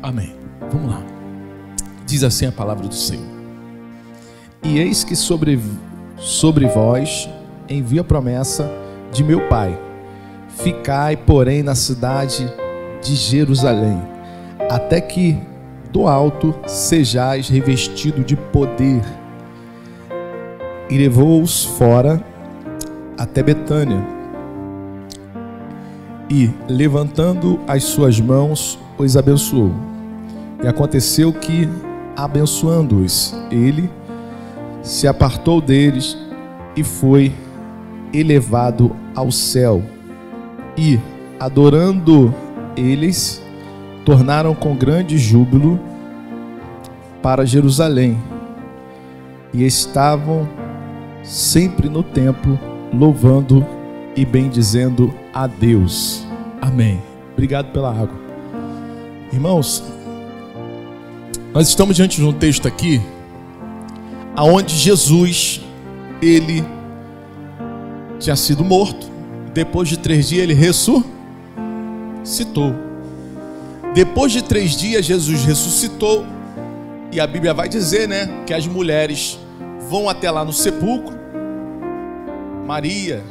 Amém. Vamos lá. Diz assim a palavra do Senhor: e eis que sobre vós envio a promessa de meu Pai. Ficai, porém, na cidade de Jerusalém, até que do alto sejais revestido de poder. E levou-os fora até Betânia, e, levantando as suas mãos, os abençoou. E aconteceu que, abençoando-os, ele se apartou deles e foi elevado ao céu. E, adorando eles, tornaram com grande júbilo para Jerusalém, e estavam sempre no templo, louvando e bendizendo a Deus. Amém. Obrigado pela água. Irmãos, nós estamos diante de um texto aqui aonde Jesus, ele tinha sido morto. Depois de 3 dias ele ressuscitou. Depois de 3 dias Jesus ressuscitou. E a Bíblia vai dizer, né, que as mulheres vão até lá no sepulcro. Maria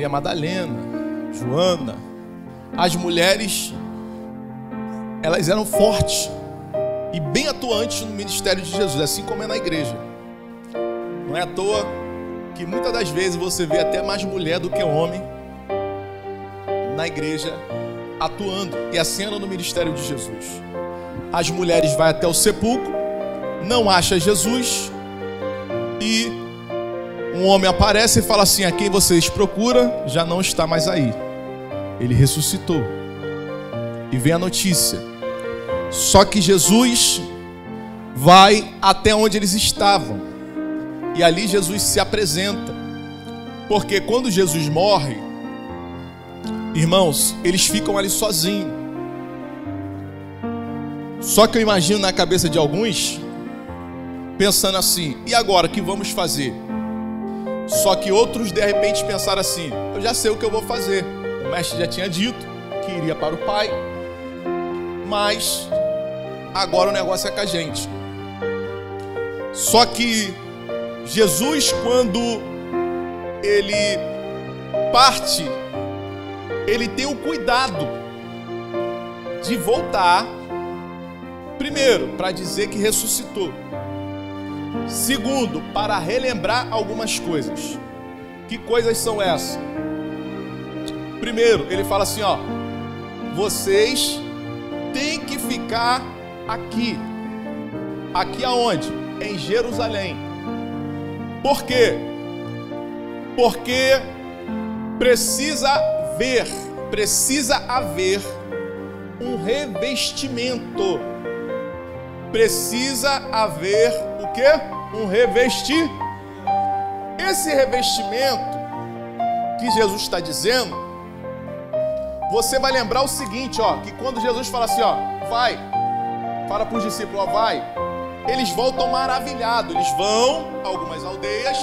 Madalena, Joana, as mulheres, elas eram fortes e bem atuantes no ministério de Jesus, assim como é na igreja. Não é à toa que muitas das vezes você vê até mais mulher do que homem na igreja atuando, e assim era no ministério de Jesus. As mulheres vão até o sepulcro, não acham Jesus, e um homem aparece e fala assim: a quem vocês procuram já não está mais aí, ele ressuscitou. E vem a notícia. Só que Jesus vai até onde eles estavam, e ali Jesus se apresenta, porque quando Jesus morre, irmãos, eles ficam ali sozinhos. Só que eu imagino na cabeça de alguns pensando assim: e agora, o que vamos fazer? Só que outros de repente pensaram assim: eu já sei o que eu vou fazer. O mestre já tinha dito que iria para o Pai, mas agora o negócio é com a gente. Só que Jesus, quando ele parte, ele tem o cuidado de voltar, primeiro, para dizer que ressuscitou. Segundo, para relembrar algumas coisas. Que coisas são essas? Primeiro, ele fala assim, ó: vocês têm que ficar aqui. Aqui aonde? Em Jerusalém. Por quê? Porque precisa haver um revestimento. Precisa haver o quê? Um revestimento. Esse revestimento que Jesus está dizendo, você vai lembrar o seguinte, ó, que quando Jesus fala assim, ó, vai, fala para os discípulos, ó, vai, eles voltam maravilhados. Eles vão a algumas aldeias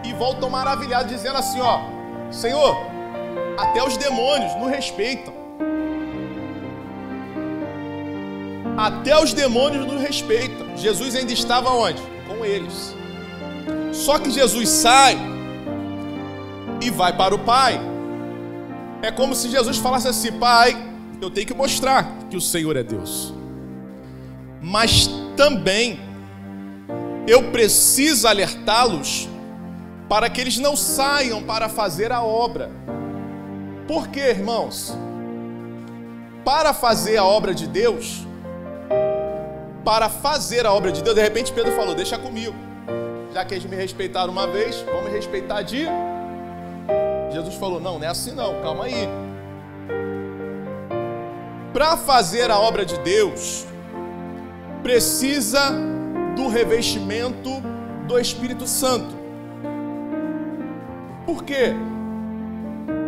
e voltam maravilhados, dizendo assim, ó: Senhor, até os demônios nos respeitam. Até os demônios nos respeitam. Jesus ainda estava onde? Com eles. Só que Jesus sai e vai para o Pai. É como se Jesus falasse assim: Pai, eu tenho que mostrar que o Senhor é Deus, mas também eu preciso alertá-los para que eles não saiam para fazer a obra. Por quê, irmãos? Para fazer a obra de Deus, de repente Pedro falou: deixa comigo, já que eles me respeitaram uma vez, vamos me respeitar de... Jesus falou: não, não é assim não, calma aí. Para fazer a obra de Deus, precisa do revestimento do Espírito Santo. Por quê?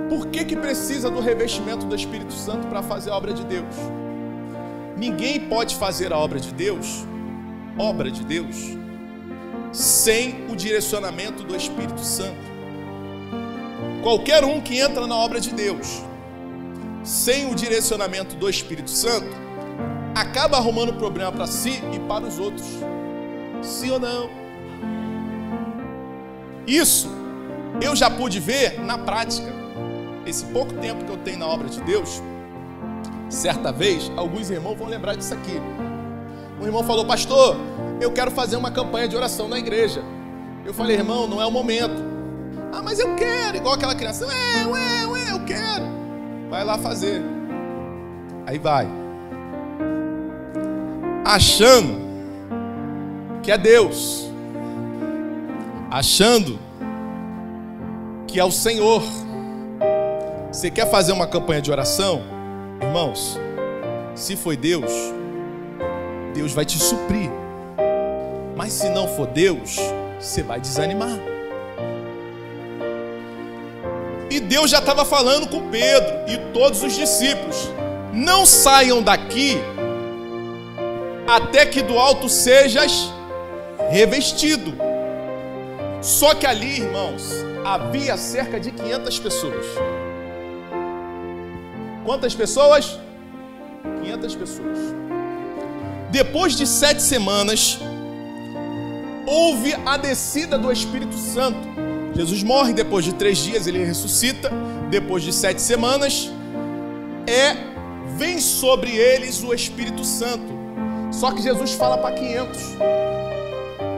Por que precisa do revestimento do Espírito Santo para fazer a obra de Deus? Ninguém pode fazer a obra de Deus, sem o direcionamento do Espírito Santo. Qualquer um que entra na obra de Deus sem o direcionamento do Espírito Santo acaba arrumando problema para si e para os outros. Sim ou não? Isso eu já pude ver na prática. Esse pouco tempo que eu tenho na obra de Deus, certa vez, alguns irmãos vão lembrar disso aqui. Um irmão falou: pastor, eu quero fazer uma campanha de oração na igreja. Eu falei: irmão, não é o momento. Ah, mas eu quero, igual aquela criança. Eu quero. Vai lá fazer. Aí vai, achando que é Deus, achando que é o Senhor. Você quer fazer uma campanha de oração? Irmãos, se foi Deus, Deus vai te suprir. Mas se não for Deus, você vai desanimar. E Deus já estava falando com Pedro e todos os discípulos: não saiam daqui até que do alto sejas revestido. Só que ali, irmãos, havia cerca de 500 pessoas. Quantas pessoas? 500 pessoas. Depois de 7 semanas, houve a descida do Espírito Santo. Jesus morre, depois de 3 dias ele ressuscita. Depois de 7 semanas, vem sobre eles o Espírito Santo. Só que Jesus fala para 500.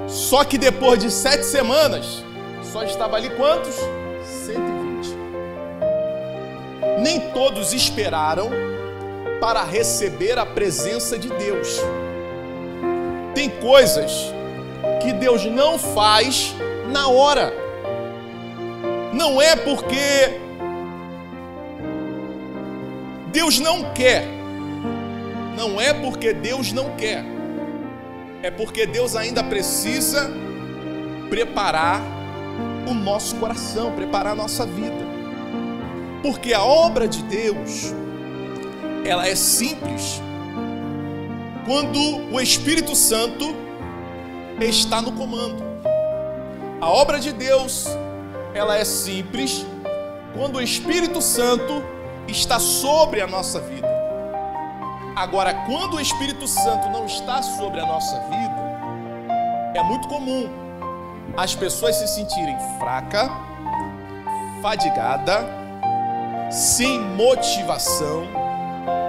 Só que depois de 7 semanas, só estava ali quantos? 120. Nem todos esperaram para receber a presença de Deus. Tem coisas que Deus não faz na hora. Não é porque Deus não quer. Não é porque Deus não quer. É porque Deus ainda precisa preparar o nosso coração, preparar a nossa vida. Porque a obra de Deus, ela é simples quando o Espírito Santo está no comando. A obra de Deus, ela é simples quando o Espírito Santo está sobre a nossa vida. Agora, quando o Espírito Santo não está sobre a nossa vida, é muito comum as pessoas se sentirem fracas, fadigadas, sem motivação,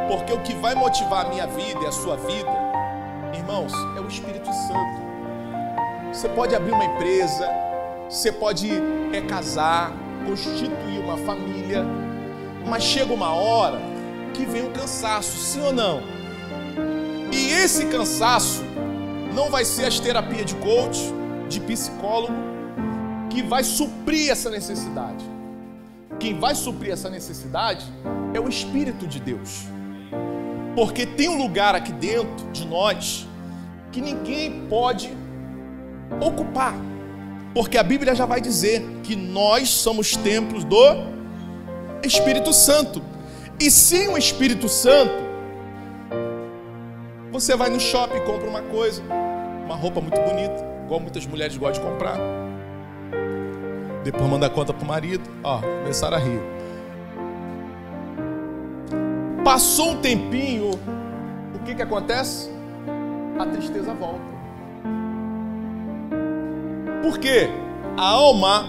porque o que vai motivar a minha vida e a sua vida, irmãos, é o Espírito Santo. Você pode abrir uma empresa, você pode casar, constituir uma família, mas chega uma hora que vem um cansaço, sim ou não? E esse cansaço não vai ser as terapias de coach, de psicólogo, que vai suprir essa necessidade. Quem vai suprir essa necessidade é o Espírito de Deus. Porque tem um lugar aqui dentro de nós que ninguém pode ocupar. Porque a Bíblia já vai dizer que nós somos templos do Espírito Santo. E sem o Espírito Santo, você vai no shopping e compra uma coisa, uma roupa muito bonita, igual muitas mulheres gostam de comprar. Depois manda a conta pro marido, começaram a rir. Passou um tempinho, o que acontece? A tristeza volta. Por quê? A alma,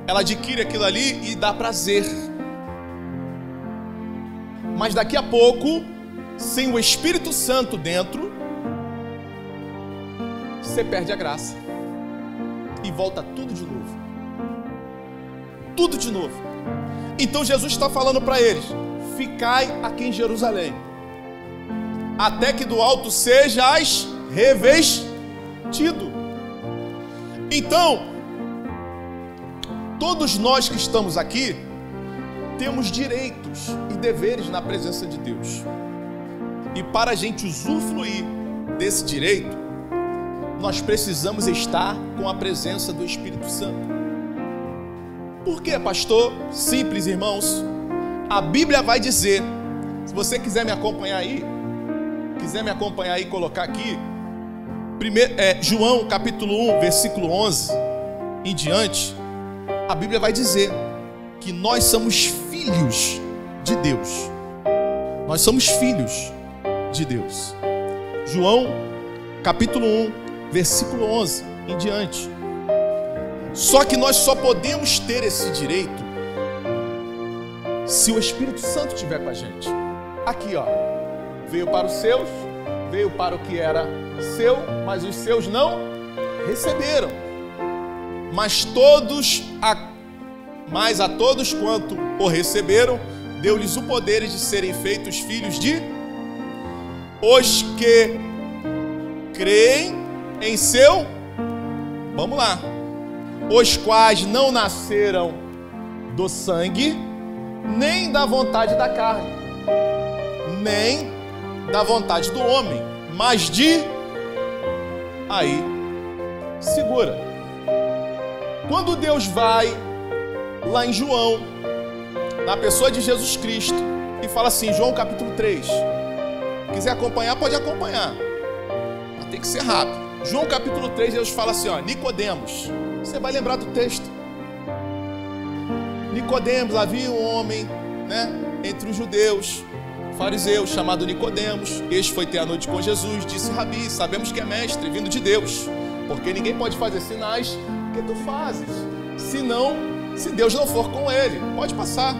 ela adquire aquilo ali e dá prazer. Mas daqui a pouco, sem o Espírito Santo dentro, você perde a graça. E volta tudo de novo. Tudo de novo. Então Jesus está falando para eles: ficai aqui em Jerusalém, até que do alto sejais revestido. Então, todos nós que estamos aqui temos direitos e deveres na presença de Deus. E para a gente usufruir desse direito, nós precisamos estar com a presença do Espírito Santo. Por quê, pastor? Simples, irmãos. A Bíblia vai dizer, se você quiser me acompanhar aí e colocar aqui, João capítulo 1, versículo 11 em diante, a Bíblia vai dizer que nós somos filhos de Deus. Nós somos filhos de Deus. João, capítulo 1, versículo 11 em diante. Só que nós só podemos ter esse direito se o Espírito Santo estiver com a gente. Aqui, ó, veio para os seus, veio para o que era seu, mas os seus não receberam. Mas a todos quanto o receberam, deu-lhes o poder de serem feitos filhos de os que creem em seu, vamos lá, os quais não nasceram do sangue, nem da vontade da carne, nem da vontade do homem, mas de... Aí, segura. Quando Deus vai lá em João, na pessoa de Jesus Cristo, e fala assim, João capítulo 3, quiser acompanhar, pode acompanhar, mas tem que ser rápido. João capítulo 3, Deus fala assim, ó, Nicodemos, você vai lembrar do texto. Nicodemos, havia um homem, né, entre os judeus, fariseus, chamado Nicodemos. Este foi ter a noite com Jesus, disse, Rabi, sabemos que é mestre, vindo de Deus, porque ninguém pode fazer sinais que tu fazes, se Deus não for com ele. Pode passar.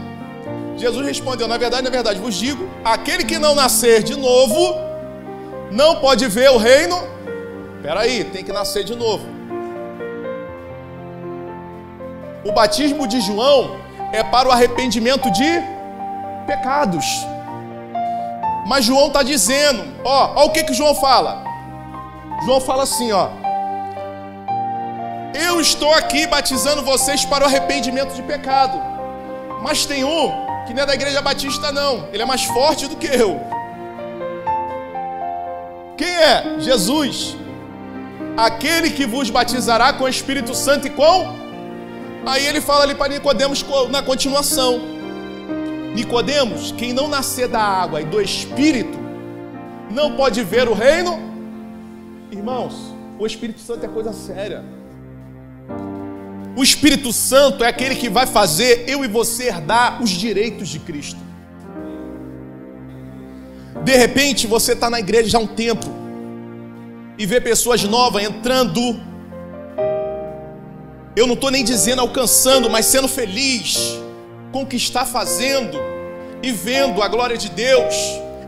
Jesus respondeu, na verdade, vos digo, aquele que não nascer de novo, não pode ver o reino. Peraí, tem que nascer de novo. O batismo de João é para o arrependimento de pecados. Mas João está dizendo, ó o que João fala. João fala assim, ó, eu estou aqui batizando vocês para o arrependimento de pecado. Mas tem um que não é da igreja batista não, ele é mais forte do que eu. Quem é? Jesus. Aquele que vos batizará com o Espírito Santo e com... Aí ele fala ali para Nicodemos na continuação. Nicodemos, quem não nascer da água e do Espírito, não pode ver o reino. Irmãos, o Espírito Santo é coisa séria. O Espírito Santo é aquele que vai fazer eu e você herdar os direitos de Cristo. De repente você está na igreja já há um tempo e vê pessoas novas entrando. Eu não estou nem dizendo alcançando, mas sendo feliz com o que está fazendo e vendo a glória de Deus,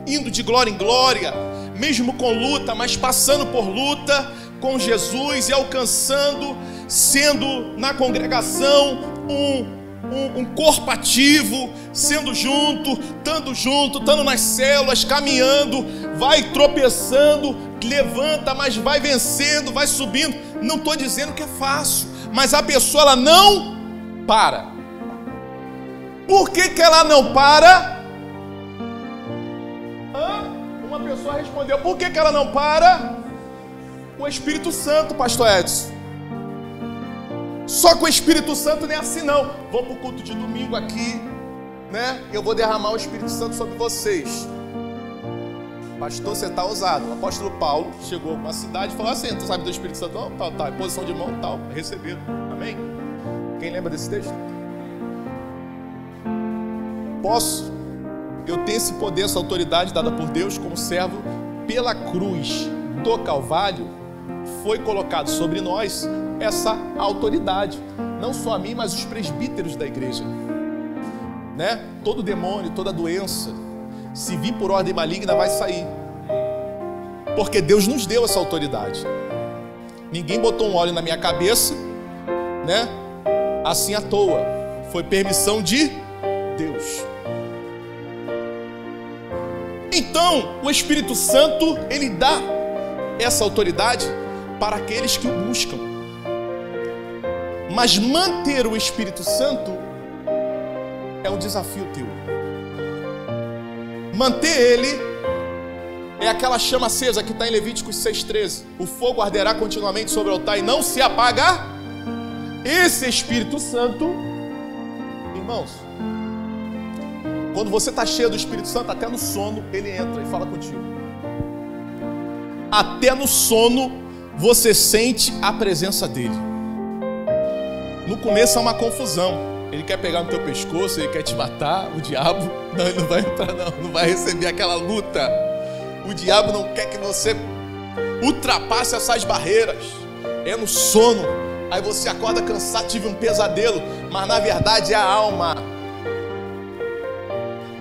indo de glória em glória, mesmo com luta, mas passando por luta com Jesus e alcançando, sendo na congregação um corpo ativo, sendo junto, estando nas células, caminhando, vai tropeçando, levanta, mas vai vencendo, vai subindo. Não estou dizendo que é fácil, mas a pessoa ela não para. Por que ela não para? Uma pessoa respondeu, por que ela não para? O Espírito Santo, pastor Edson. Só que o Espírito Santo não é assim não. Vou para o culto de domingo aqui, né? Eu vou derramar o Espírito Santo sobre vocês. Pastor, você está ousado. O apóstolo Paulo chegou a uma cidade e falou assim, tu sabe do Espírito Santo? Não, tal, posição de mão, tal, receberam. Amém? Quem lembra desse texto? Posso? Eu tenho esse poder, essa autoridade dada por Deus como servo pela cruz do Calvário. Foi colocado sobre nós essa autoridade. Não só a mim, mas os presbíteros da igreja. Né? Todo demônio, toda doença, se vir por ordem maligna, vai sair. Porque Deus nos deu essa autoridade. Ninguém botou um óleo na minha cabeça, né? Assim à toa. Foi permissão de Deus. Então, o Espírito Santo, ele dá essa autoridade para aqueles que o buscam. Mas manter o Espírito Santo é um desafio teu. Manter ele é aquela chama acesa que está em Levíticos 6,13. O fogo arderá continuamente sobre o altar e não se apaga. Esse Espírito Santo, irmãos, quando você está cheio do Espírito Santo, até no sono ele entra e fala contigo. Até no sono você sente a presença dele. No começo é uma confusão. Ele quer pegar no teu pescoço, ele quer te matar, o diabo. Não, ele não vai entrar não vai receber aquela luta. O diabo não quer que você ultrapasse essas barreiras. É no sono. Aí você acorda cansado, tive um pesadelo. Mas na verdade é a alma.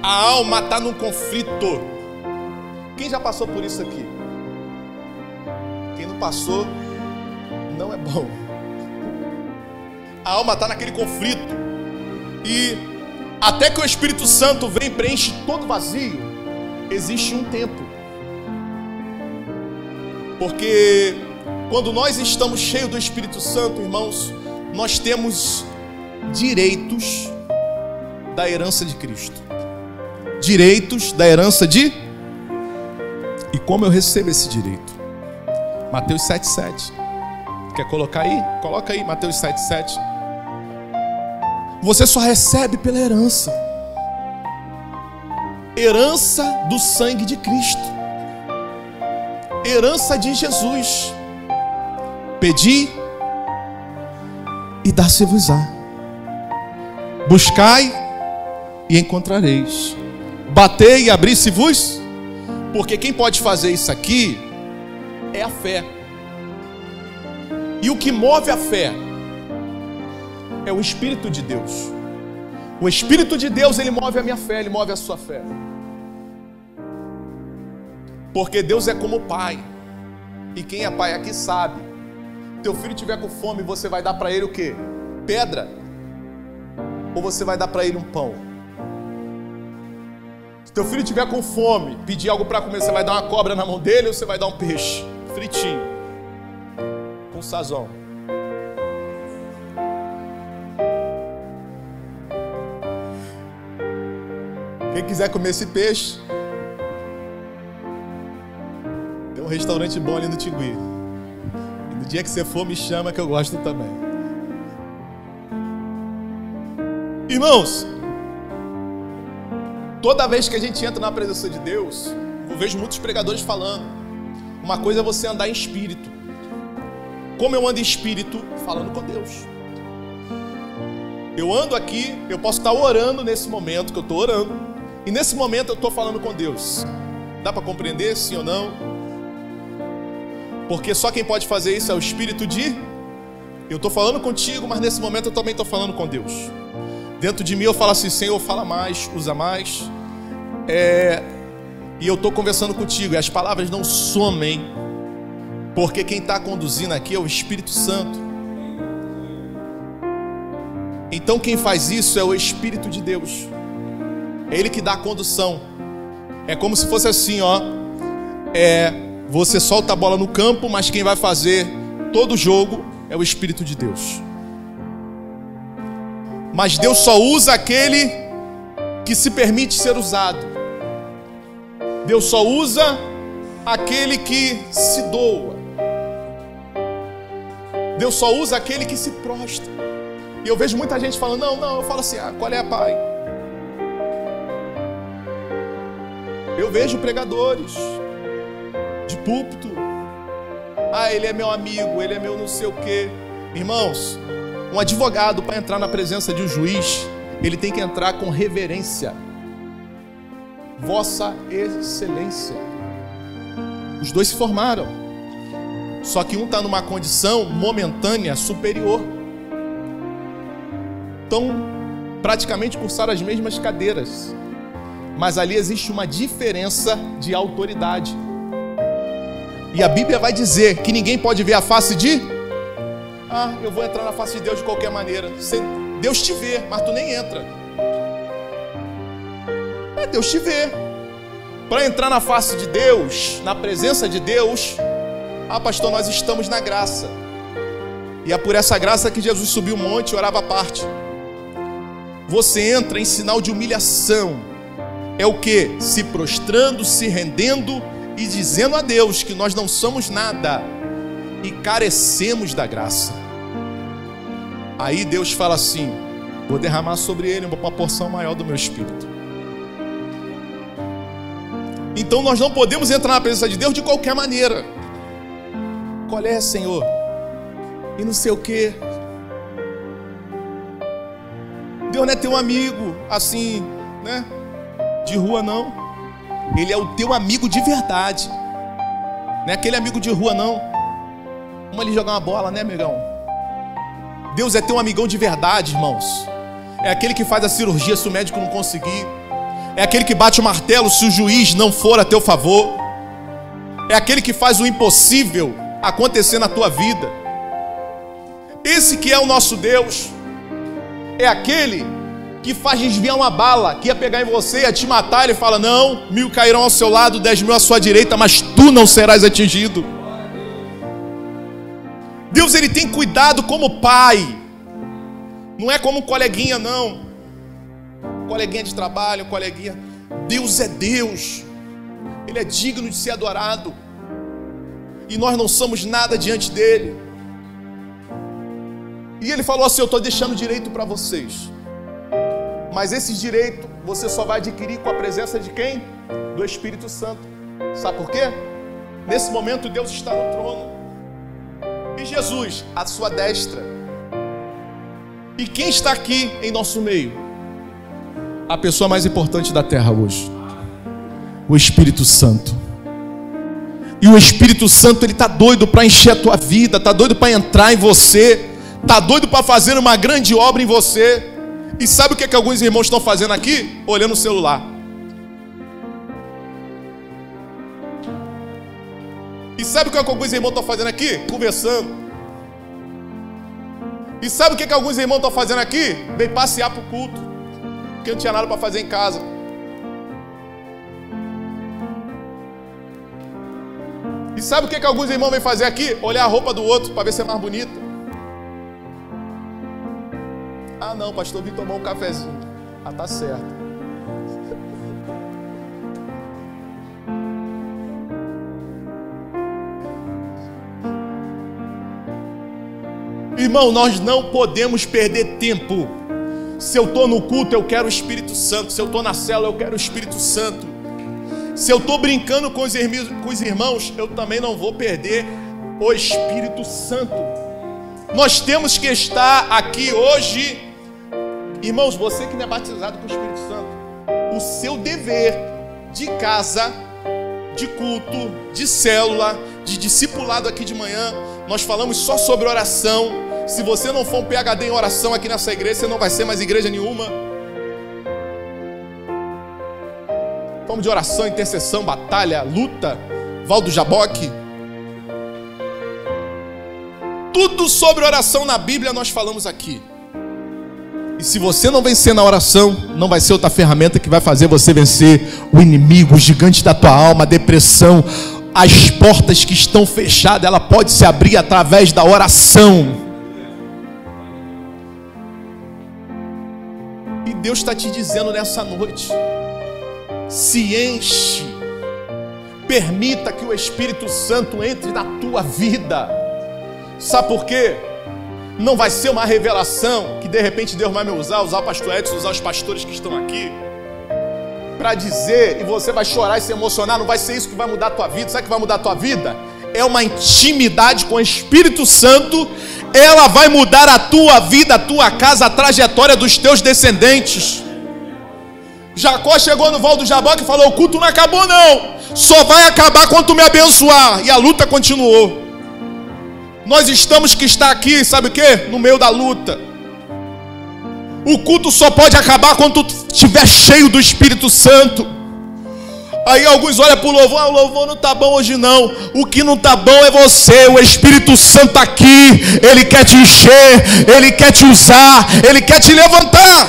A alma está num conflito. Quem já passou por isso aqui? Quem não passou, não é bom. A alma está naquele conflito. E até que o Espírito Santo vem e preenche todo o vazio, existe um tempo. Porque quando nós estamos cheios do Espírito Santo, irmãos, nós temos direitos da herança de Cristo. Direitos da herança de... E como eu recebo esse direito? Mateus 7,7. Quer colocar aí? Coloca aí, Mateus 7,7. Você só recebe pela herança. Herança do sangue de Cristo. Herança de Jesus. Pedi e dá-se-vos-á. Buscai e encontrareis. Batei e abri-se-vos. Porque quem pode fazer isso aqui é a fé. E o que move a fé é o Espírito de Deus. O Espírito de Deus, ele move a minha fé, ele move a sua fé. Porque Deus é como pai. E quem é pai aqui sabe. Teu filho tiver com fome, você vai dar para ele o quê? Pedra? Ou você vai dar para ele um pão? Se teu filho tiver com fome, pedir algo para comer, você vai dar uma cobra na mão dele ou você vai dar um peixe fritinho, com sazão? Quem quiser comer esse peixe, tem um restaurante bom ali no Tingui. E no dia que você for, me chama que eu gosto também. Irmãos, toda vez que a gente entra na presença de Deus, eu vejo muitos pregadores falando, uma coisa é você andar em espírito. Como eu ando em espírito? Falando com Deus. Eu ando aqui, eu posso estar orando nesse momento que eu estou orando, e nesse momento eu estou falando com Deus. Dá para compreender, sim ou não? Porque só quem pode fazer isso é o Espírito de... Eu estou falando contigo, mas nesse momento eu também estou falando com Deus. Dentro de mim eu falo assim, Senhor, fala mais, usa mais. E eu estou conversando contigo, e as palavras não somem, porque quem está conduzindo aqui é o Espírito Santo. Então quem faz isso é o Espírito de Deus. É Ele que dá a condução. É como se fosse assim, ó. Você solta a bola no campo, mas quem vai fazer todo o jogo é o Espírito de Deus. Mas Deus só usa aquele que se permite ser usado. Deus só usa aquele que se doa. Deus só usa aquele que se prostra. E eu vejo muita gente falando, não, eu falo assim, qual é, pai? Eu vejo pregadores de púlpito, ele é meu amigo, ele é meu não sei o quê. Irmãos, um advogado, para entrar na presença de um juiz, ele tem que entrar com reverência. Vossa Excelência. Os dois se formaram, só que um está numa condição momentânea superior. Então, praticamente cursaram as mesmas cadeiras, mas ali existe uma diferença de autoridade. E a Bíblia vai dizer que ninguém pode ver a face de... eu vou entrar na face de Deus de qualquer maneira. Deus te vê, mas tu nem entra. Deus te vê. Para entrar na face de Deus, na presença de Deus, pastor, nós estamos na graça. E é por essa graça que Jesus subiu o monte e orava à parte. Você entra em sinal de humilhação. É o que? Se prostrando, se rendendo e dizendo a Deus que nós não somos nada e carecemos da graça. Aí Deus fala assim, vou derramar sobre ele uma porção maior do meu Espírito. Então nós não podemos entrar na presença de Deus de qualquer maneira. Qual é, Senhor? E não sei o que. Deus não é teu amigo, assim, né? De rua não. Ele é o teu amigo de verdade. Não é aquele amigo de rua, não. Vamos ali jogar uma bola, né, amigão? Deus é teu amigão de verdade, irmãos. É aquele que faz a cirurgia se o médico não conseguir. É aquele que bate o martelo se o juiz não for a teu favor. É aquele que faz o impossível acontecer na tua vida. Esse que é o nosso Deus. É aquele que faz desviar uma bala que ia pegar em você, ia te matar. Ele fala: não, 1000 cairão ao seu lado, 10.000 à sua direita, mas tu não serás atingido. Deus, ele tem cuidado como pai. Não é como um coleguinha, não. Coleguinha de trabalho, coleguinha. Deus é Deus. Ele é digno de ser adorado. E nós não somos nada diante dele. E ele falou assim: eu estou deixando direito para vocês. Mas esse direito você só vai adquirir com a presença de quem? Do Espírito Santo. Sabe por quê? Nesse momento Deus está no trono. E Jesus, à sua destra. E quem está aqui em nosso meio? A pessoa mais importante da terra hoje. O Espírito Santo. E o Espírito Santo, ele está doido para encher a tua vida. Está doido para entrar em você. Está doido para fazer uma grande obra em você. E sabe o que alguns irmãos estão fazendo aqui? Olhando o celular. E sabe o que alguns irmãos estão fazendo aqui? Conversando. E sabe o que alguns irmãos estão fazendo aqui? Vem passear para o culto, porque não tinha nada para fazer em casa. E sabe o que alguns irmãos vêm fazer aqui? Olhar a roupa do outro para ver se é mais bonita. Ah não, pastor, vim tomar um cafezinho. Ah, tá certo. Irmão, nós não podemos perder tempo. Se eu estou no culto, eu quero o Espírito Santo. Se eu estou na célula, eu quero o Espírito Santo. Se eu estou brincando com os irmãos, eu também não vou perder o Espírito Santo. Nós temos que estar aqui hoje. Irmãos, você que não é batizado com o Espírito Santo, o seu dever de casa, de culto, de célula, de discipulado aqui de manhã, nós falamos só sobre oração. Se você não for um PhD em oração aqui nessa igreja, você não vai ser mais igreja nenhuma. Vamos de oração, intercessão, batalha, luta, Valdo Jaboque. Tudo sobre oração na Bíblia nós falamos aqui. E se você não vencer na oração, não vai ser outra ferramenta que vai fazer você vencer o inimigo, o gigante da tua alma, a depressão. As portas que estão fechadas, ela pode se abrir através da oração. E Deus está te dizendo nessa noite: se enche, permita que o Espírito Santo entre na tua vida. Sabe por quê? Não vai ser uma revelação que de repente Deus vai me usar o pastor Edson, usar os pastores que estão aqui para dizer, e você vai chorar e se emocionar. Não vai ser isso que vai mudar a tua vida. Sabe o que vai mudar a tua vida? É uma intimidade com o Espírito Santo. Ela vai mudar a tua vida, a tua casa, a trajetória dos teus descendentes. Jacó chegou no Valdo Jaboque e falou: o culto não acabou não, só vai acabar quando tu me abençoar. E a luta continuou. Nós estamos que estar aqui, sabe o que? No meio da luta. O culto só pode acabar quando tu estiver cheio do Espírito Santo. Aí alguns olham para o louvor: o louvor não está bom hoje não. O que não está bom é você. O Espírito Santo está aqui. Ele quer te encher, ele quer te usar, ele quer te levantar.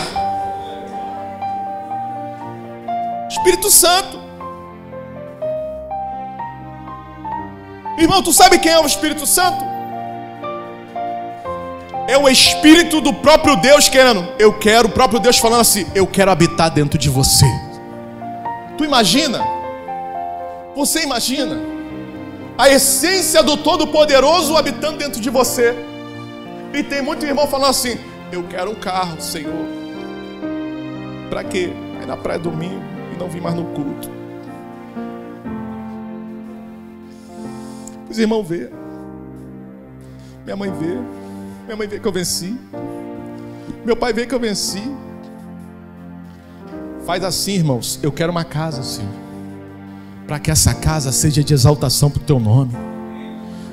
Espírito Santo. Irmão, tu sabe quem é o Espírito Santo? É o Espírito do próprio Deus querendo. Eu quero, o próprio Deus falando assim: eu quero habitar dentro de você. Tu imagina? Você imagina? A essência do Todo-Poderoso habitando dentro de você. E tem muito irmão falando assim: eu quero um carro, Senhor. Pra quê? É na praia domingo e não vim mais no culto. Os irmãos vê. Minha mãe vê. Minha mãe vê que eu venci. Meu pai vê que eu venci. Faz assim, irmãos: eu quero uma casa, Senhor. para que essa casa seja de exaltação para o teu nome,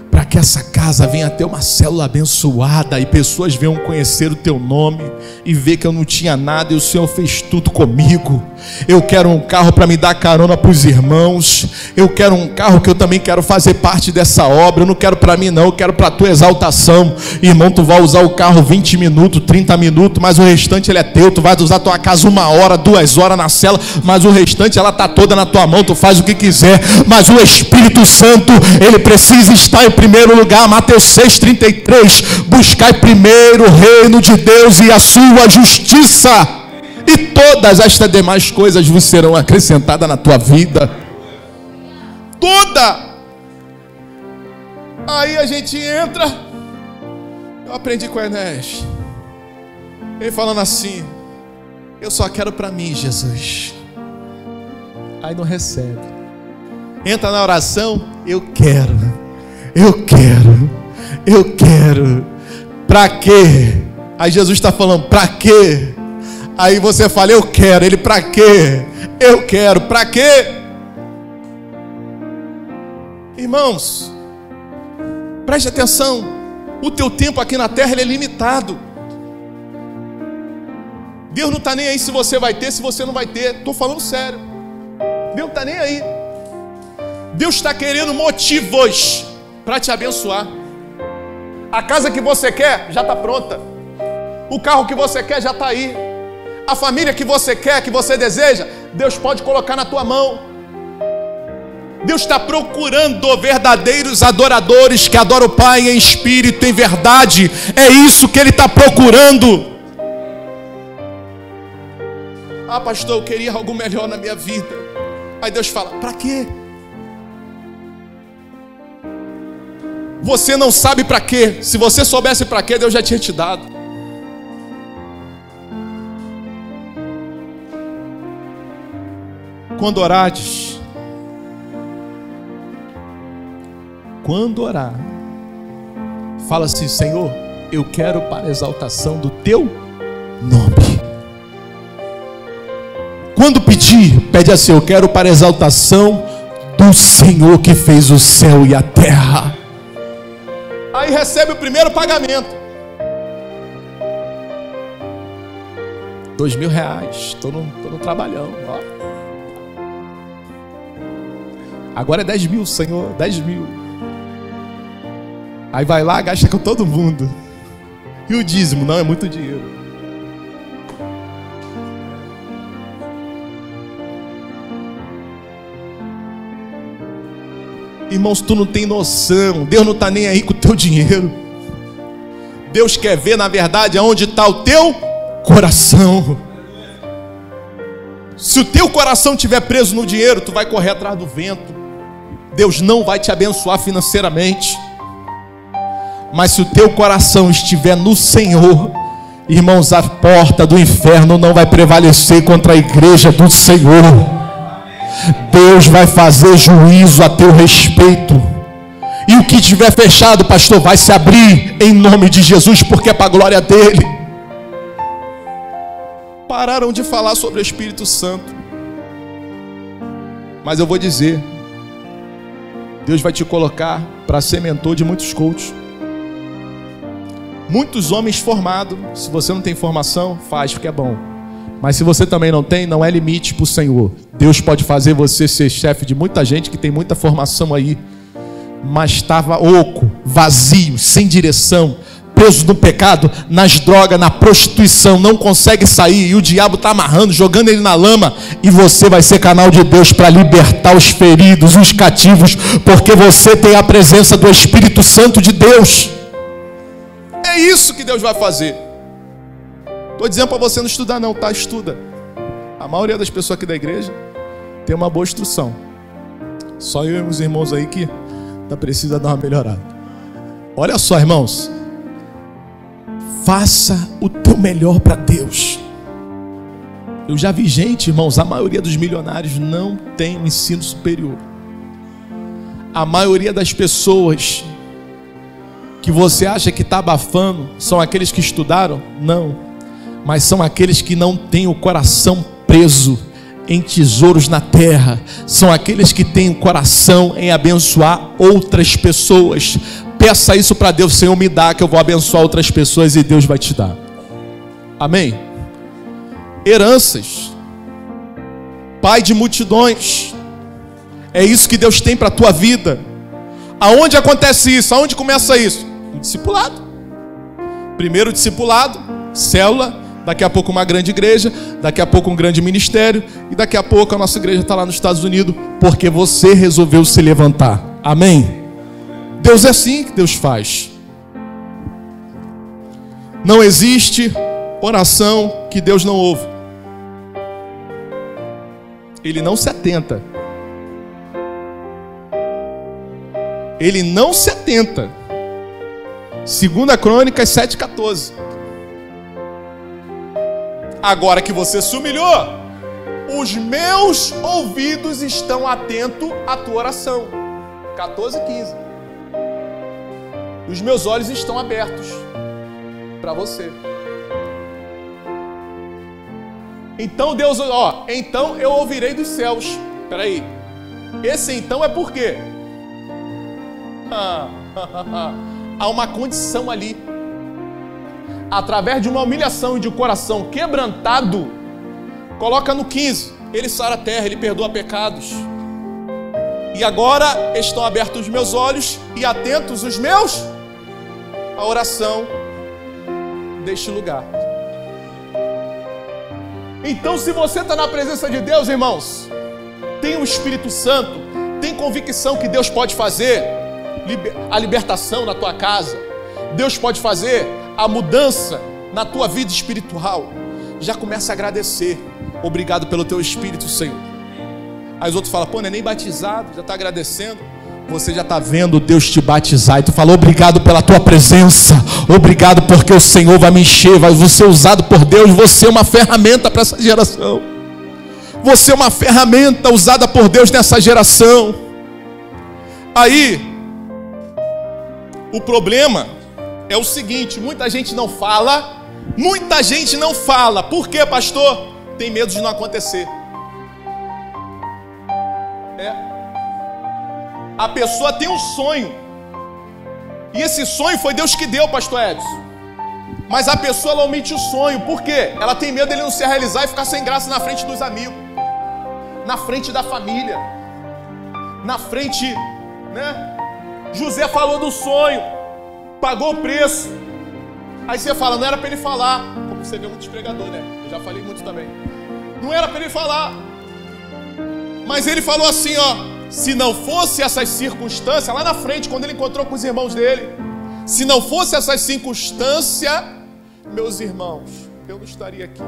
para que essa casa venha ter uma célula abençoada e pessoas venham conhecer o teu nome e ver que eu não tinha nada e o Senhor fez tudo comigo. Eu quero um carro para me dar carona para os irmãos. Eu quero um carro que eu também quero fazer parte dessa obra. Eu não quero para mim não, eu quero para a tua exaltação. Irmão, tu vai usar o carro 20 minutos, 30 minutos, mas o restante ele é teu. Tu vai usar a tua casa 1 hora, 2 horas na cela, mas o restante ela está toda na tua mão. Tu faz o que quiser, mas o Espírito Santo, ele precisa estar em primeiro lugar. Mateus 6,33: buscai primeiro o reino de Deus e a sua justiça, e todas estas demais coisas vos serão acrescentadas na tua vida. Toda. Aí a gente entra. Eu aprendi com o Enéas, ele falando assim: eu só quero para mim, Jesus. Aí não recebe. Entra na oração: eu quero. Para quê? Aí Jesus está falando: para quê? Aí você fala: eu quero. Ele: para quê? Eu quero. Para quê? Irmãos, preste atenção. O teu tempo aqui na terra ele é limitado. Deus não está nem aí se você vai ter, se você não vai ter. Estou falando sério. Deus não está nem aí. Deus está querendo motivos para te abençoar. A casa que você quer já está pronta. O carro que você quer já está aí. A família que você quer, que você deseja, Deus pode colocar na tua mão. Deus está procurando verdadeiros adoradores que adoram o Pai em espírito, em verdade. É isso que Ele está procurando. Ah, pastor, eu queria algo melhor na minha vida. Aí Deus fala: para quê? Você não sabe para quê. Se você soubesse para quê, Deus já tinha te dado. Quando orar, fala assim: Senhor, eu quero para a exaltação do teu nome. Quando pedir, pede assim: eu quero para a exaltação do Senhor que fez o céu e a terra. Aí recebe o primeiro pagamento, R$2.000. Estou no trabalhão, ó. Agora é 10 mil, Senhor, 10 mil. Aí vai lá, gasta com todo mundo. E o dízimo? Não, é muito dinheiro. Irmãos, tu não tem noção. Deus não está nem aí com o teu dinheiro. Deus quer ver, na verdade, aonde está o teu coração. Se o teu coração estiver preso no dinheiro, tu vai correr atrás do vento. Deus não vai te abençoar financeiramente. Mas se o teu coração estiver no Senhor, irmãos, a porta do inferno não vai prevalecer contra a igreja do Senhor. Deus vai fazer juízo a teu respeito. E o que estiver fechado, pastor, vai se abrir em nome de Jesus, porque é para a glória dele. Pararam de falar sobre o Espírito Santo. Mas eu vou dizer, Deus vai te colocar para ser mentor de muitos coaches. Muitos homens formados. Se você não tem formação, faz porque é bom. Mas se você também não tem, não é limite para o Senhor. Deus pode fazer você ser chefe de muita gente que tem muita formação aí, mas estava oco, vazio, sem direção, preso no pecado, nas drogas, na prostituição, não consegue sair, e o diabo está amarrando, jogando ele na lama, e você vai ser canal de Deus para libertar os feridos, os cativos, porque você tem a presença do Espírito Santo de Deus. É isso que Deus vai fazer. Estou dizendo para você não estudar não, tá? Estuda. A maioria das pessoas aqui da igreja tem uma boa instrução. Só eu e os irmãos aí que precisa dar uma melhorada. Olha só, irmãos, faça o teu melhor para Deus. Eu já vi gente, irmãos, a maioria dos milionários não tem um ensino superior. A maioria das pessoas que você acha que está abafando são aqueles que estudaram? Não, mas são aqueles que não têm o coração preso em tesouros na terra são aqueles que têm o coração em abençoar outras pessoas. Peça isso para Deus: Senhor, me dá, que eu vou abençoar outras pessoas, e Deus vai te dar. Amém? Heranças, pai de multidões, é isso que Deus tem para a tua vida. Aonde acontece isso? Aonde começa isso? No discipulado. Primeiro discipulado, célula, daqui a pouco uma grande igreja, daqui a pouco um grande ministério, e daqui a pouco a nossa igreja está lá nos Estados Unidos, porque você resolveu se levantar. Amém? Deus é assim que Deus faz. Não existe oração que Deus não ouve. Ele não se atenta. Ele não se atenta. 2 Crônicas 7,14. Agora que você se humilhou, os meus ouvidos estão atentos à tua oração. 14,15. Os meus olhos estão abertos para você. Então Deus, então eu ouvirei dos céus. Espera aí. Esse então é por quê? Há uma condição ali. Através de uma humilhação e de um coração quebrantado, coloca no 15, ele sara a terra, ele perdoa pecados. E agora estão abertos os meus olhos e atentos os meus à oração deste lugar. Então, se você está na presença de Deus, irmãos, tem o Espírito Santo, tem convicção que Deus pode fazer a libertação na tua casa, Deus pode fazer a mudança na tua vida espiritual, já começa a agradecer. Obrigado pelo teu Espírito, Senhor. Aí os outros falam: pô, não é nem batizado, já está agradecendo. Você já está vendo Deus te batizar, e tu fala: obrigado pela tua presença, obrigado porque o Senhor vai me encher, vai ser usado por Deus. Você é uma ferramenta para essa geração. Você é uma ferramenta usada por Deus nessa geração. Aí o problema é o seguinte: muita gente não fala. Por quê, pastor? Tem medo de não acontecer. A pessoa tem um sonho, e esse sonho foi Deus que deu, pastor Edson. Mas a pessoa, ela omite o sonho. Por quê? Ela tem medo dele não se realizar e ficar sem graça na frente dos amigos, na frente da família, na frente, né? José falou do sonho, pagou o preço. Aí você fala: não era para ele falar. Como você vê muitos pregadores, né? Eu já falei muito também. Não era para ele falar. Mas ele falou assim, se não fosse essas circunstâncias, lá na frente, quando ele encontrou com os irmãos dele, se não fosse essas circunstâncias, meus irmãos, eu não estaria aqui.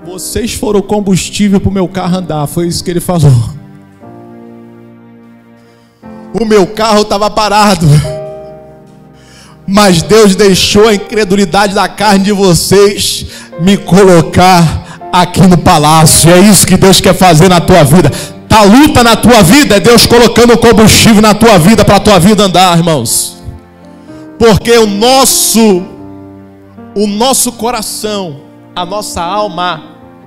Vocês foram o combustível para o meu carro andar, foi isso que ele falou. O meu carro estava parado, mas Deus deixou a incredulidade da carne de vocês me colocar aqui no palácio. É isso que Deus quer fazer na tua vida. Tá luta na tua vida, é Deus colocando combustível na tua vida para a tua vida andar, irmãos. Porque o nosso coração, a nossa alma,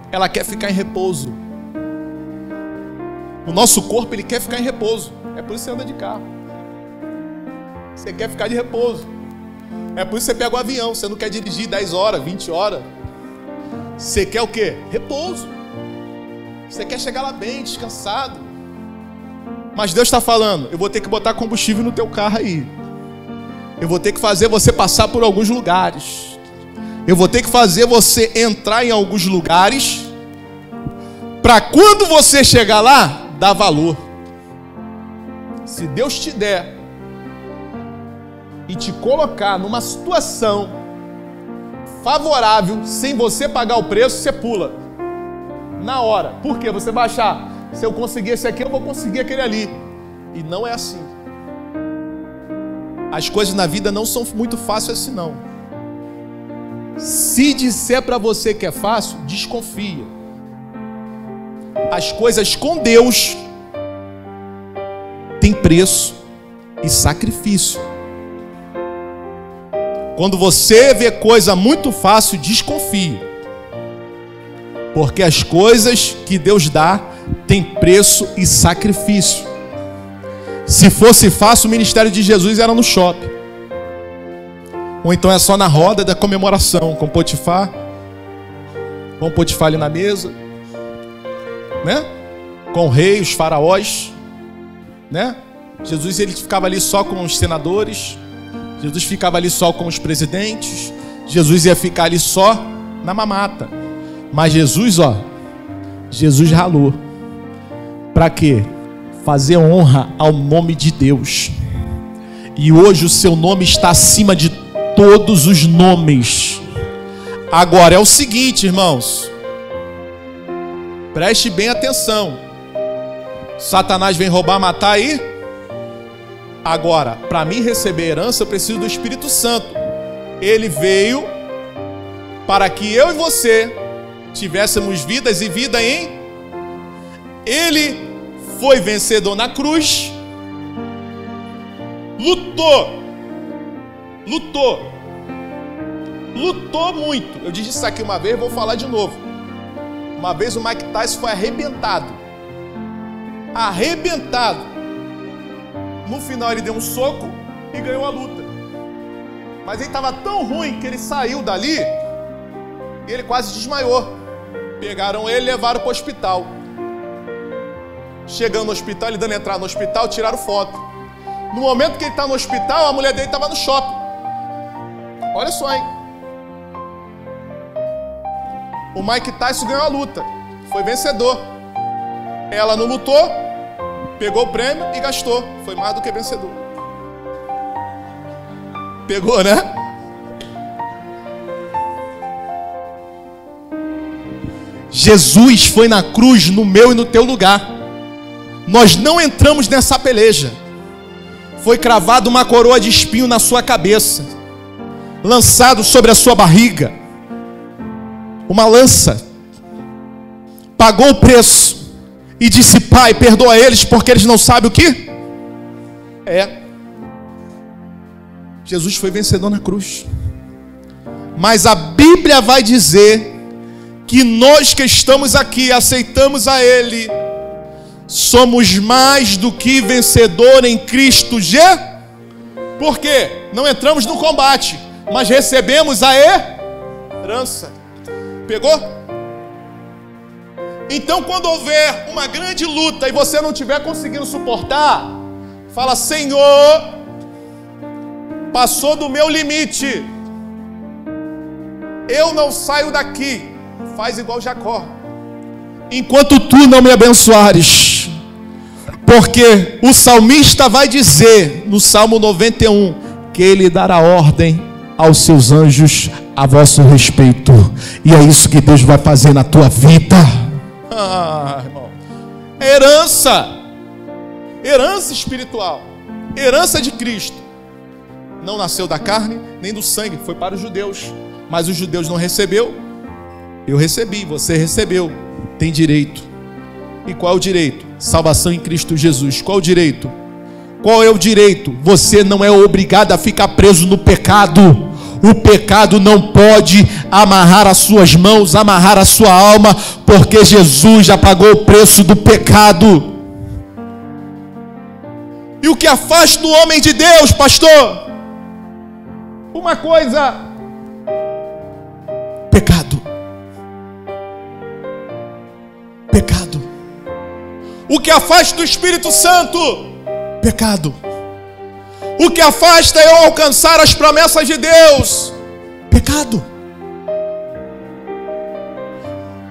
ela quer ficar em repouso. O nosso corpo, ele quer ficar em repouso. É por isso que você anda de carro. Você quer ficar de repouso. É por isso que você pega o avião. Você não quer dirigir 10 horas, 20 horas. Você quer o quê? Repouso. Você quer chegar lá bem, descansado. Mas Deus está falando: eu vou ter que botar combustível no teu carro aí. Eu vou ter que fazer você passar por alguns lugares. Eu vou ter que fazer você entrar em alguns lugares, para quando você chegar lá, dar valor. Se Deus te der e te colocar numa situação favorável, sem você pagar o preço, você pula na hora. Por quê? Você vai achar: se eu conseguir esse aqui, eu vou conseguir aquele ali. E não é assim. As coisas na vida não são muito fáceis assim, não. Se disser para você que é fácil, desconfia. As coisas com Deus têm preço e sacrifício. Quando você vê coisa muito fácil, desconfie. Porque as coisas que Deus dá têm preço e sacrifício. Se fosse fácil, o ministério de Jesus era no shopping. Ou então é só na roda da comemoração, com Potifar. Com Potifar ali na mesa, né? Com o rei, os faraós, né? Jesus, ele ficava ali só com os senadores. Jesus ficava ali só com os presidentes. Jesus ia ficar ali só na mamata. Mas Jesus, Jesus ralou. Para quê? Fazer honra ao nome de Deus. E hoje o seu nome está acima de todos os nomes. Agora é o seguinte, irmãos. Preste bem atenção. Satanás vem roubar, matar aí. Agora, para mim receber herança, eu preciso do Espírito Santo. Ele veio para que eu e você tivéssemos vidas e vida em... Ele foi vencedor na cruz. Lutou muito. Eu disse isso aqui uma vez, vou falar de novo. Uma vez o Mike Tyson foi arrebentado. No final ele deu um soco e ganhou a luta. Mas ele estava tão ruim que ele saiu dali e ele quase desmaiou. Pegaram ele e levaram para o hospital. Chegando no hospital, ele dando entrada no hospital, tiraram foto. No momento que ele está no hospital, a mulher dele estava no shopping. Olha só, hein? O Mike Tyson ganhou a luta. Foi vencedor. Ela não lutou, pegou o prêmio e gastou. Foi mais do que vencedor. Pegou, né? Jesus foi na cruz no meu e no teu lugar. Nós não entramos nessa peleja. Foi cravada uma coroa de espinho na sua cabeça, lançado sobre a sua barriga, uma lança. Pagou o preço e disse: Pai, perdoa eles, porque eles não sabem o que é. Jesus foi vencedor na cruz. Mas a Bíblia vai dizer que nós que estamos aqui, aceitamos a Ele, somos mais do que vencedor em Cristo Jesus. Por quê? Não entramos no combate, mas recebemos a herança. Pegou? Então, quando houver uma grande luta e você não estiver conseguindo suportar, fala: Senhor, passou do meu limite, eu não saio daqui. Faz igual Jacó: enquanto tu não me abençoares. Porque o salmista vai dizer no Salmo 91 que ele dará ordem aos seus anjos a vosso respeito. E é isso que Deus vai fazer na tua vida. Irmão, herança espiritual, herança de Cristo. Não nasceu da carne nem do sangue, foi para os judeus, mas os judeus não recebeu. Eu recebi, você recebeu, tem direito. E qual é o direito? Salvação em Cristo Jesus. Qual é o direito? Qual é o direito? Você não é obrigado a ficar preso no pecado. O pecado não pode amarrar as suas mãos, amarrar a sua alma, porque Jesus já pagou o preço do pecado. E o que afasta o homem de Deus, pastor? Uma coisa: pecado. Pecado. O que afasta o Espírito Santo? Pecado. O que afasta eu alcançar as promessas de Deus? Pecado.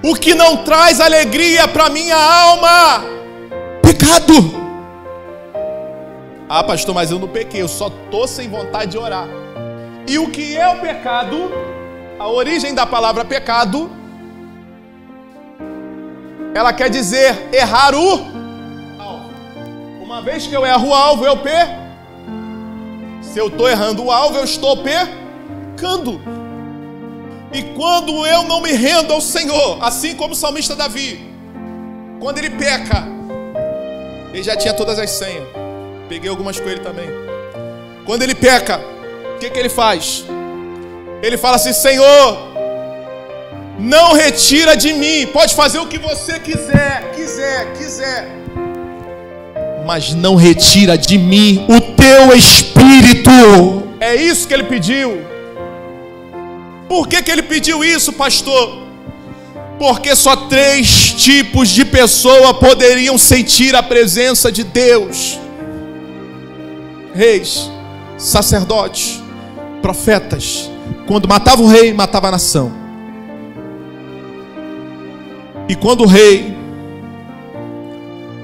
O que não traz alegria para minha alma? Pecado. Ah, pastor, mas eu não pequei, eu só estou sem vontade de orar. E o que é o pecado? A origem da palavra pecado, ela quer dizer errar o alvo. Uma vez que eu erro o alvo, eu perco. Se eu estou errando o alvo, eu estou pecando. E quando eu não me rendo ao Senhor, assim como o salmista Davi, quando ele peca, ele já tinha todas as senhas. Peguei algumas com ele também. Quando ele peca, o que ele faz? Ele fala assim: Senhor, não retira de mim, pode fazer o que você quiser, mas não retira de mim o teu espírito. É isso que ele pediu. Por que ele pediu isso, pastor? Porque só 3 tipos de pessoa poderiam sentir a presença de Deus: reis, sacerdotes, profetas. Quando matava o rei, matava a nação. E quando o rei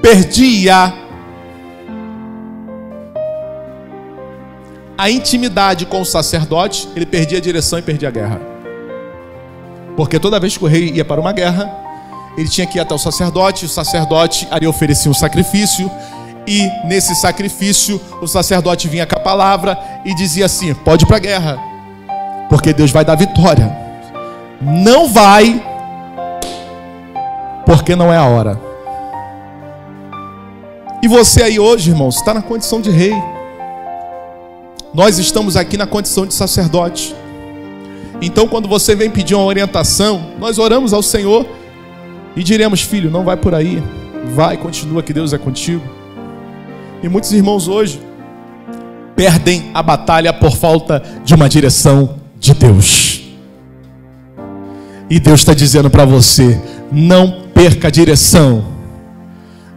perdia a intimidade com o sacerdote, ele perdia a direção e perdia a guerra. Porque toda vez que o rei ia para uma guerra, ele tinha que ir até o sacerdote ali oferecia um sacrifício, e nesse sacrifício o sacerdote vinha com a palavra e dizia assim: pode ir para a guerra, porque Deus vai dar vitória. Não vai, porque não é a hora. E você aí hoje, irmãos, está na condição de rei. Nós estamos aqui na condição de sacerdote. Então, quando você vem pedir uma orientação, nós oramos ao Senhor e diremos: filho, não vai por aí, vai, continua, que Deus é contigo. E muitos irmãos hoje perdem a batalha por falta de uma direção de Deus. E Deus está dizendo para você: não perca a direção,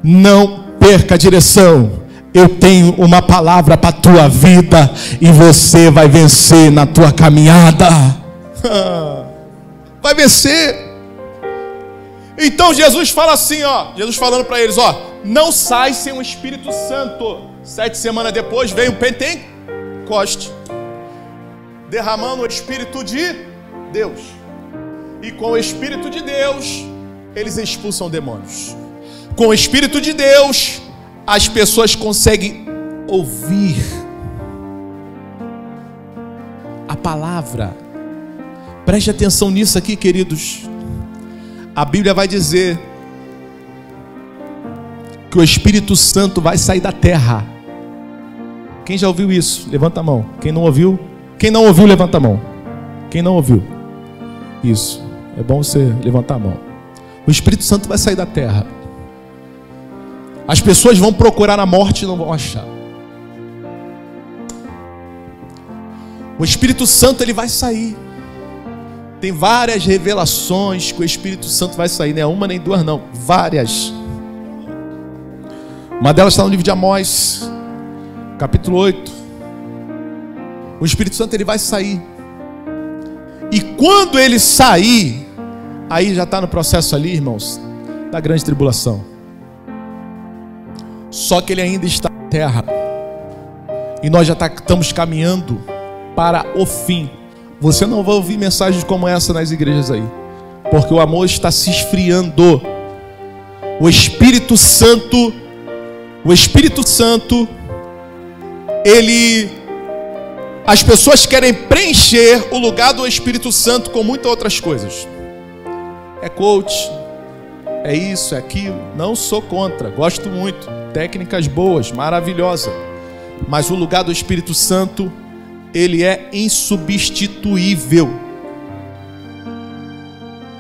não perca a direção. Eu tenho uma palavra para a tua vida e você vai vencer na tua caminhada. Vai vencer. Então Jesus fala assim, ó, Jesus falando para eles, ó: não sai sem o Espírito Santo. 7 semanas depois veio o Pentecoste, derramando o Espírito de Deus. E com o Espírito de Deus eles expulsam demônios. Com o Espírito de Deus as pessoas conseguem ouvir a palavra. Preste atenção nisso aqui, queridos. A Bíblia vai dizer que o Espírito Santo vai sair da terra. Quem já ouviu isso? Levanta a mão. Quem não ouviu? Quem não ouviu, levanta a mão. Quem não ouviu? Isso. É bom você levantar a mão. O Espírito Santo vai sair da terra. As pessoas vão procurar a morte e não vão achar. O Espírito Santo, ele vai sair. Tem várias revelações que o Espírito Santo vai sair. Não é uma nem duas não, várias. Uma delas está no livro de Amós, capítulo 8. O Espírito Santo, ele vai sair. E quando ele sair, aí já está no processo ali, irmãos, da grande tribulação. Só que ele ainda está na terra. E nós já estamos caminhando para o fim. Você não vai ouvir mensagens como essa nas igrejas aí, porque o amor está se esfriando. O Espírito Santo, as pessoas querem preencher o lugar do Espírito Santo com muitas outras coisas. É coach, é isso, é aquilo. Não sou contra, gosto muito. Técnicas boas, maravilhosas. Mas o lugar do Espírito Santo, ele é insubstituível.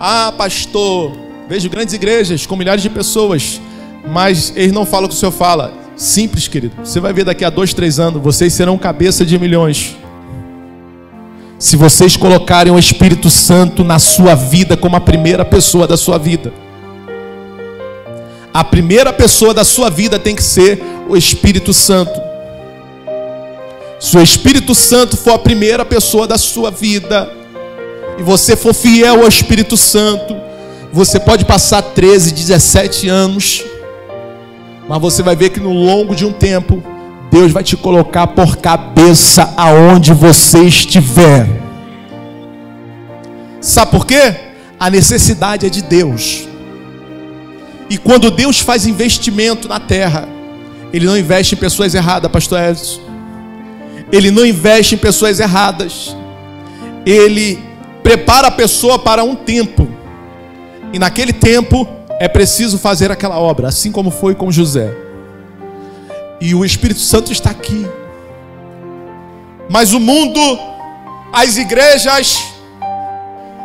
Ah, pastor, vejo grandes igrejas com milhares de pessoas, mas eles não falam o que o senhor fala. Simples, querido. Você vai ver daqui a 2, 3 anos, vocês serão cabeça de milhões. Se vocês colocarem o Espírito Santo na sua vida como a primeira pessoa da sua vida. A primeira pessoa da sua vida tem que ser o Espírito Santo. Se o Espírito Santo for a primeira pessoa da sua vida, e você for fiel ao Espírito Santo, você pode passar 13, 17 anos, mas você vai ver que no longo de um tempo, Deus vai te colocar por cabeça aonde você estiver. Sabe por quê? A necessidade é de Deus. E quando Deus faz investimento na terra, Ele não investe em pessoas erradas, pastor Edson. Ele não investe em pessoas erradas. Ele prepara a pessoa para um tempo. E naquele tempo é preciso fazer aquela obra, assim como foi com José. E o Espírito Santo está aqui. Mas o mundo As igrejas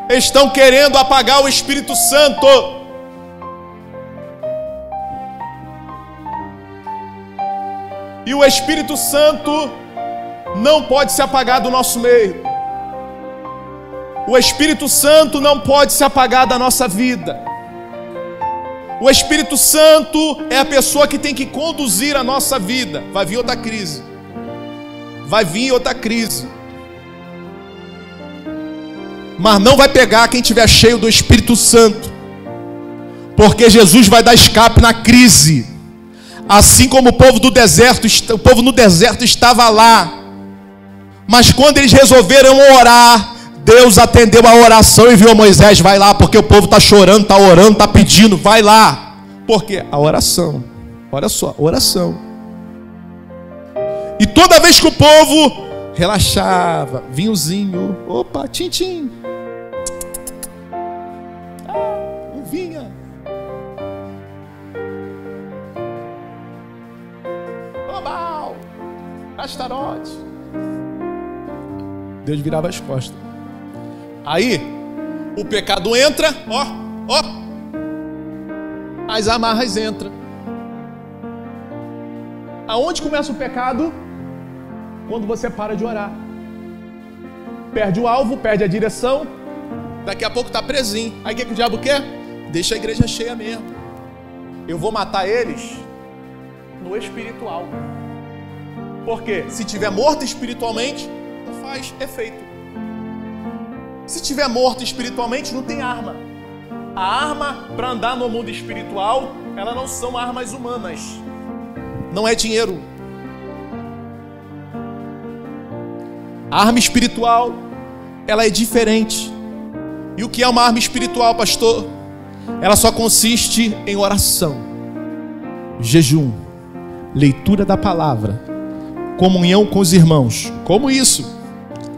estão querendo apagar o Espírito Santo. E o Espírito Santo não pode se apagar do nosso meio. O Espírito Santo não pode se apagar da nossa vida. O Espírito Santo é a pessoa que tem que conduzir a nossa vida. Vai vir outra crise. Vai vir outra crise. Mas não vai pegar quem estiver cheio do Espírito Santo. Porque Jesus vai dar escape na crise. Assim como o povo do deserto, o povo no deserto estava lá. Mas quando eles resolveram orar, Deus atendeu a oração e viu a Moisés: vai lá, porque o povo está chorando, está orando, está pedindo, vai lá. Por quê? A oração. Olha só, oração. E toda vez que o povo relaxava, vinhozinho, opa, tchim-tchim. Um vinha. Global. Astarote. Deus virava as costas. Aí, o pecado entra, ó. As amarras entram. Aonde começa o pecado? Quando você para de orar. Perde o alvo, perde a direção. Daqui a pouco está presinho. Aí o que o diabo quer? Deixa a igreja cheia mesmo. Eu vou matar eles no espiritual. Porque se tiver morto espiritualmente, não faz efeito. Se tiver morto espiritualmente, não tem arma. A arma para andar no mundo espiritual, elas não são armas humanas. Não é dinheiro. A arma espiritual, ela é diferente. E o que é uma arma espiritual, pastor? Ela só consiste em oração, jejum, leitura da palavra, comunhão com os irmãos. Como isso?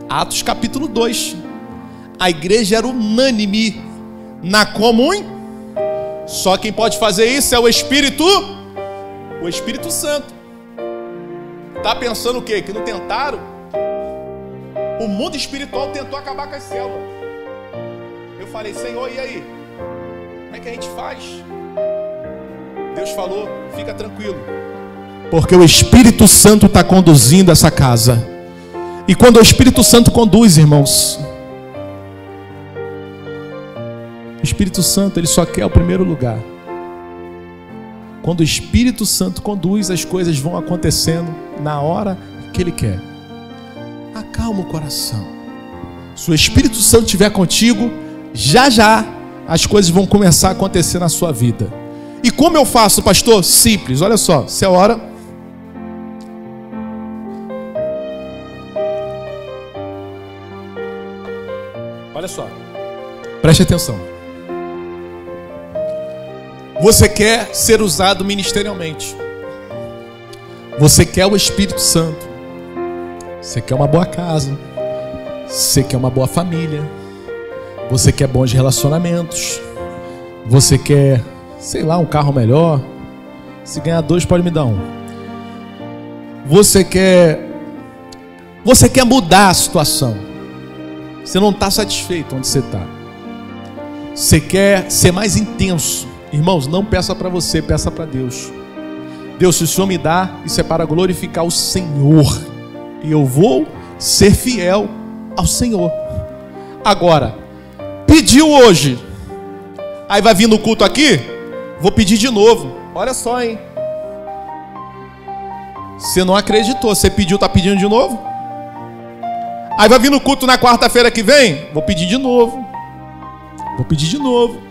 Atos capítulo 2. A igreja era unânime na comunhão. Só quem pode fazer isso é o Espírito Santo. Tá pensando o quê? Que não tentaram? O mundo espiritual tentou acabar com as células. Eu falei: Senhor, e aí? Como é que a gente faz? Deus falou: fica tranquilo, porque o Espírito Santo está conduzindo essa casa. E quando o Espírito Santo conduz, irmãos, o Espírito Santo, ele só quer o primeiro lugar. Quando o Espírito Santo conduz, as coisas vão acontecendo na hora que ele quer. Acalma o coração. Se o Espírito Santo estiver contigo, já já as coisas vão começar a acontecer na sua vida. E como eu faço, pastor? Simples, olha só. Você ora. Olha só. Preste atenção. Você quer ser usado ministerialmente. Você quer o Espírito Santo. Você quer uma boa casa. Você quer uma boa família. Você quer bons relacionamentos. Você quer, sei lá, um carro melhor. Se ganhar 2, pode me dar 1. Você quer mudar a situação. Você não está satisfeito onde você está. Você quer ser mais intenso. Irmãos, não peça para você, peça para Deus. Deus, se o Senhor me dá, isso é para glorificar o Senhor. E eu vou ser fiel ao Senhor. Agora, pediu hoje, aí vai vir no culto aqui, vou pedir de novo. Olha só, hein? Você não acreditou, você pediu, está pedindo de novo? Aí vai vir no culto na quarta-feira que vem, vou pedir de novo. Vou pedir de novo.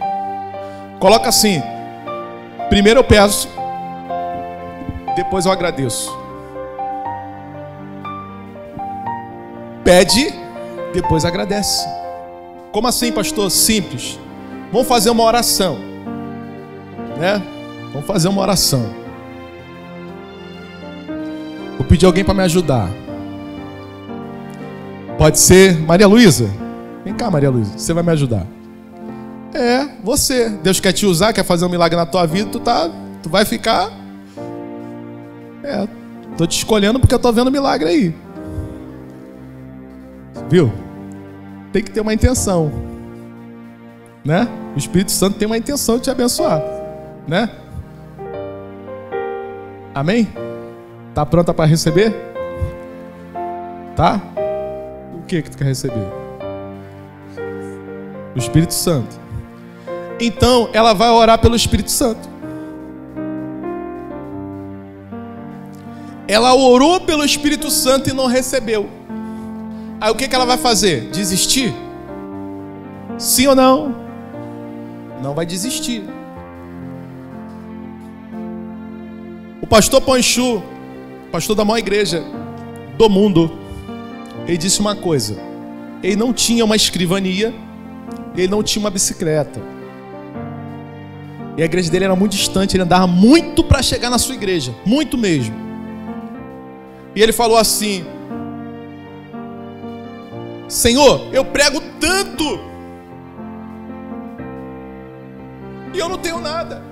Coloca assim: primeiro eu peço, depois eu agradeço. Pede, depois agradece. Como assim, pastor? Simples. Vamos fazer uma oração, né? Vamos fazer uma oração. Vou pedir alguém para me ajudar. Pode ser Maria Luísa? Vem cá, Maria Luísa, você vai me ajudar. É, você. Deus quer te usar, quer fazer um milagre na tua vida, tu vai ficar. Tô te escolhendo porque eu tô vendo milagre aí. Viu? tem que ter uma intenção, né? O Espírito Santo tem uma intenção de te abençoar, né? Amém? Tá pronta para receber? Tá? O que tu quer receber? O Espírito Santo. Então, ela vai orar pelo Espírito Santo. Ela orou pelo Espírito Santo e não recebeu. Aí o que ela vai fazer? Desistir? Sim ou não? Não vai desistir. O pastor Panchu, pastor da maior igreja do mundo, ele disse uma coisa: ele não tinha uma escrivania, ele não tinha uma bicicleta, e a igreja dele era muito distante, ele andava muito para chegar na sua igreja, muito mesmo. E ele falou assim: Senhor, eu prego tanto e eu não tenho nada.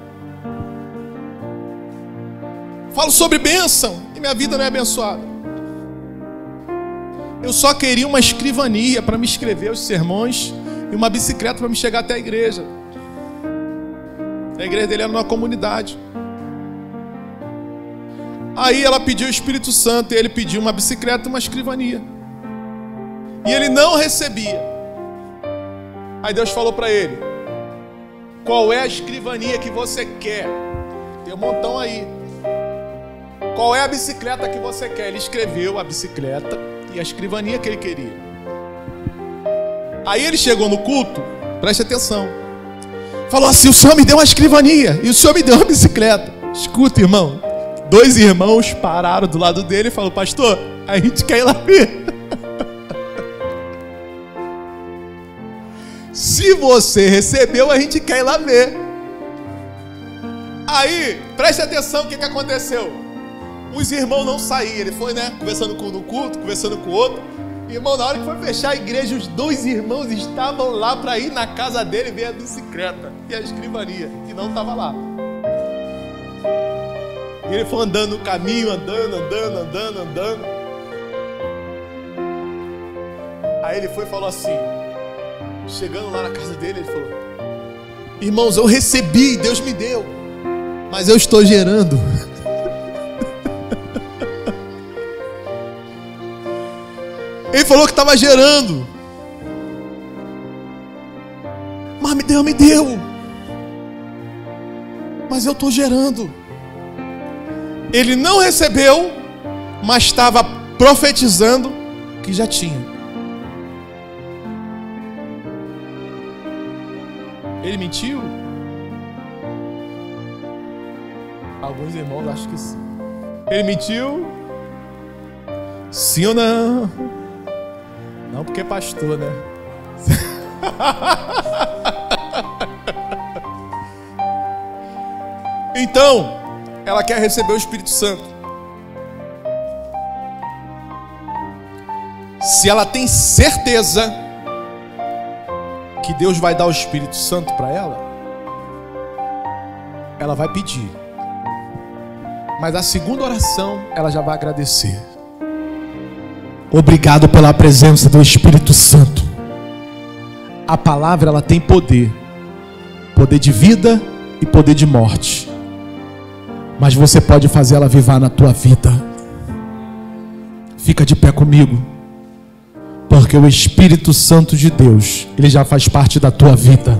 Falo sobre bênção e minha vida não é abençoada. Eu só queria uma escrivania para me escrever os sermões e uma bicicleta para me chegar até a igreja. A igreja dele era numa comunidade. Aí ela pediu o Espírito Santo e ele pediu uma bicicleta e uma escrivania. E ele não recebia. Aí Deus falou para ele: qual é a escrivania que você quer? Tem um montão aí. Qual é a bicicleta que você quer? Ele escreveu a bicicleta e a escrivania que ele queria. Aí ele chegou no culto, preste atenção, falou assim: o Senhor me deu uma escrivania e o Senhor me deu uma bicicleta. Escuta, irmão, 2 irmãos pararam do lado dele e falaram: pastor, a gente quer ir lá ver. Se você recebeu, a gente quer ir lá ver. Aí, preste atenção o que aconteceu. Os irmãos não saíram. Ele foi, né, conversando no culto, conversando com o outro. Irmão, na hora que foi fechar a igreja, os 2 irmãos estavam lá para ir na casa dele ver a bicicleta e a escrivania, que não estava lá. E ele foi andando no caminho, andando. Aí ele foi e falou assim, chegando lá na casa dele, ele falou: irmãos, eu recebi, Deus me deu, mas eu estou gerando. Ele falou que estava gerando, mas me deu, mas eu estou gerando. Ele não recebeu, mas estava profetizando que já tinha. Ele mentiu? Alguns irmãos acham que sim. Ele mentiu? Sim ou não? Não, porque é pastor, né? Então, ela quer receber o Espírito Santo. Se ela tem certeza que Deus vai dar o Espírito Santo para ela, ela vai pedir. Mas a segunda oração, ela já vai agradecer. Obrigado pela presença do Espírito Santo. A palavra, ela tem poder. Poder de vida e poder de morte. Mas você pode fazer ela vivar na tua vida. Fica de pé comigo. Porque o Espírito Santo de Deus, ele já faz parte da tua vida.